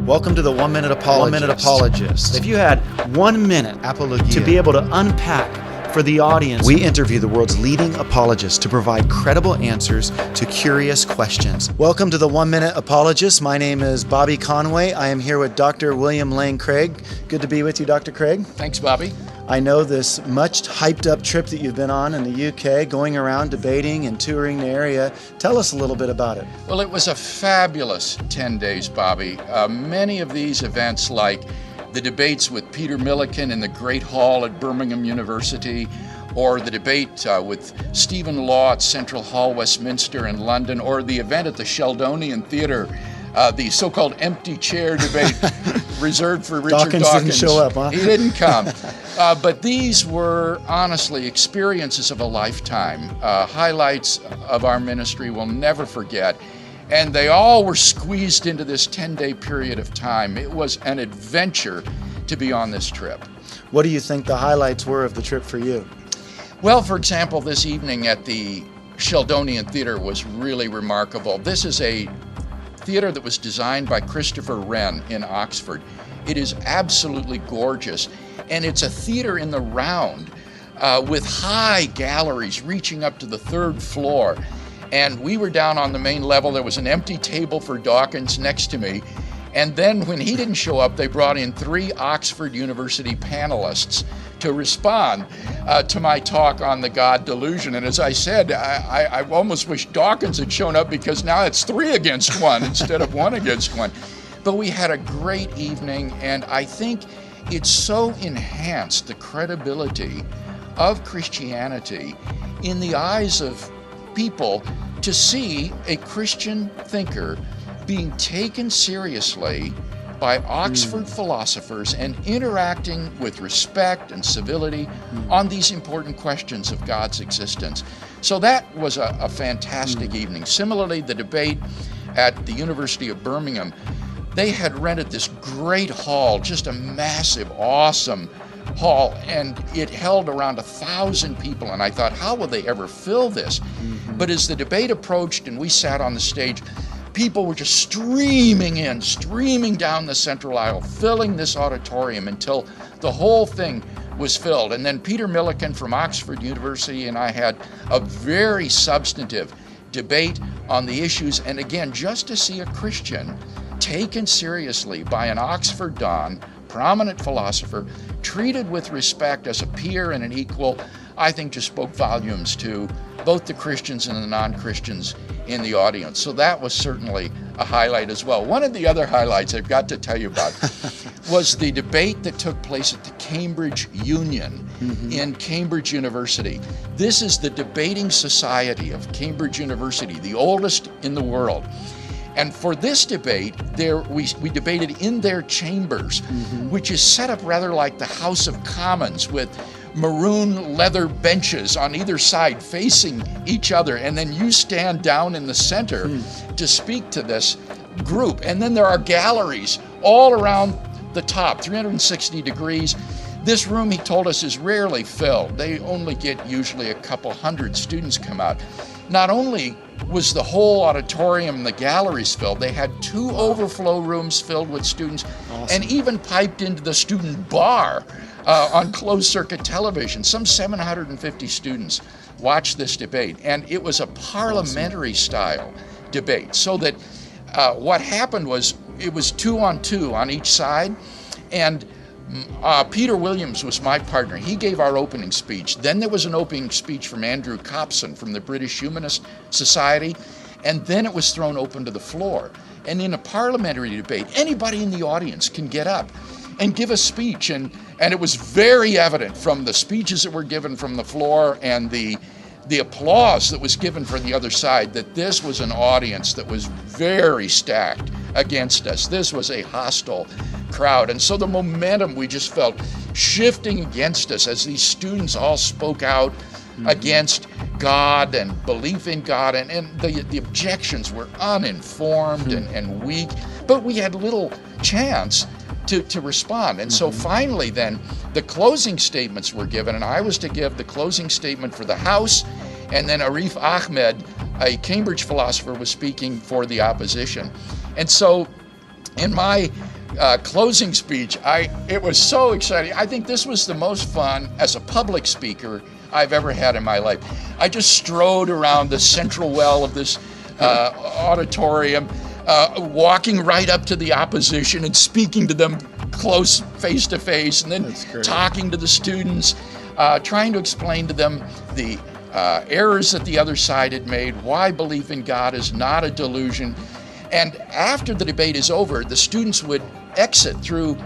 Welcome to the 1 Minute Apologist. 1 Minute Apologist. If you had 1 minute Apologia. to be able to unpack for the audience, We interview the world's leading apologists to provide credible answers to curious questions. welcome to the 1 Minute Apologist. My name is Bobby Conway. I am here with Dr. William Lane Craig. Good to be with you, Dr. Craig. Thanks, Bobby. I know this much hyped up trip that you've been on in the UK, going around debating and touring the area. Tell us a little bit about it. Well, it was a fabulous 10 days, Bobby. Many of these events, like the debates with Peter Milliken in the Great Hall at Birmingham University, or the debate with Stephen Law at Central Hall, Westminster in London, or the event at the Sheldonian Theatre, the so-called empty chair debate reserved for Richard Dawkins. Didn't show up, huh? He didn't come. But these were honestly experiences of a lifetime, highlights of our ministry we'll never forget. And they all were squeezed into this 10-day period of time. It was an adventure to be on this trip. What do you think the highlights were of the trip for you? Well, for example, this evening at the Sheldonian Theatre was really remarkable. This is a theater that was designed by Christopher Wren in Oxford. It is absolutely gorgeous, and it's a theater in the round with high galleries reaching up to the third floor. And we were down on the main level. There was an empty table for Dawkins next to me. And then when he didn't show up, they brought in 3 Oxford University panelists to respond to my talk on the God delusion. And as I said, I almost wish Dawkins had shown up, because now it's 3 against 1 instead of 1 against 1. But we had a great evening, and I think it so enhanced the credibility of Christianity in the eyes of people to see a Christian thinker being taken seriously by Oxford philosophers and interacting with respect and civility on these important questions of God's existence. So that was a fantastic evening. Similarly, the debate at the University of Birmingham, they had rented this great hall, just a massive, awesome hall, and it held around 1,000 people, and I thought, how will they ever fill this? But as the debate approached and we sat on the stage, people were just streaming in, streaming down the central aisle, filling this auditorium until the whole thing was filled. And then Peter Milliken from Oxford University and I had a very substantive debate on the issues, and again, just to see a Christian taken seriously by an Oxford don, prominent philosopher, treated with respect as a peer and an equal, I think just spoke volumes to both the Christians and the non-Christians in the audience. So that was certainly a highlight as well. One of the other highlights I've got to tell you about was the debate that took place at the Cambridge Union in Cambridge University. This is the debating society of Cambridge University, the oldest in the world. And for this debate, we debated in their chambers, which is set up rather like the House of Commons, with maroon leather benches on either side facing each other. And then you stand down in the center to speak to this group. And then there are galleries all around the top, 360 degrees. This room, he told us, is rarely filled. They only get usually a couple hundred students come out. Not only was the whole auditorium and the galleries filled, they had 2 overflow rooms filled with students, and even piped into the student bar on closed-circuit television. Some 750 students watched this debate, and it was a parliamentary-style debate, so that what happened was it was 2-on-2 on each side, and Peter Williams was my partner. He gave our opening speech. Then there was an opening speech from Andrew Copson from the British Humanist Society, and then it was thrown open to the floor. And in a parliamentary debate, anybody in the audience can get up and give a speech, and it was very evident from the speeches that were given from the floor and the applause that was given from the other side that this was an audience that was very stacked against us. This was a hostile crowd. And so the momentum we just felt shifting against us as these students all spoke out against God and belief in God, and the objections were uninformed and weak, but we had little chance to respond. And so finally then, the closing statements were given, and I was to give the closing statement for the House, and then Arif Ahmed, a Cambridge philosopher, was speaking for the opposition. And so in my closing speech, it was so exciting. I think this was the most fun as a public speaker I've ever had in my life. I just strode around the central well of this auditorium, walking right up to the opposition and speaking to them close, face to face, and then talking to the students, trying to explain to them the errors that the other side had made, why belief in God is not a delusion. And after the debate is over, the students would exit through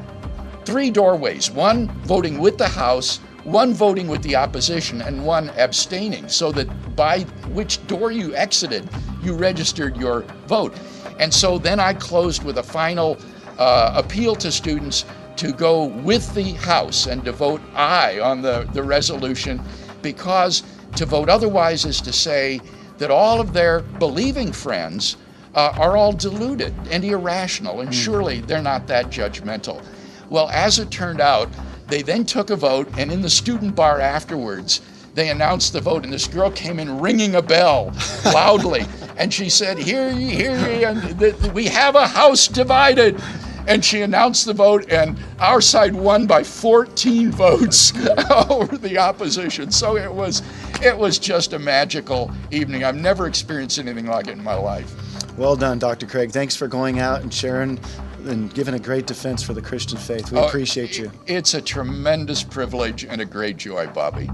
3 doorways, one voting with the House, one voting with the opposition, and one abstaining, so that by which door you exited, you registered your vote. And so then I closed with a final appeal to students to go with the House and to vote aye on the resolution, because to vote otherwise is to say that all of their believing friends are all deluded and irrational, and surely they're not that judgmental. Well, as it turned out, they then took a vote, and in the student bar afterwards, they announced the vote, and this girl came in ringing a bell loudly, and she said, "Hear ye, hear ye, and we have a house divided." And she announced the vote, and our side won by 14 votes over the opposition. So it was just a magical evening. I've never experienced anything like it in my life. Well done, Dr. Craig. Thanks for going out and sharing and giving a great defense for the Christian faith. We appreciate you. It's a tremendous privilege and a great joy, Bobby.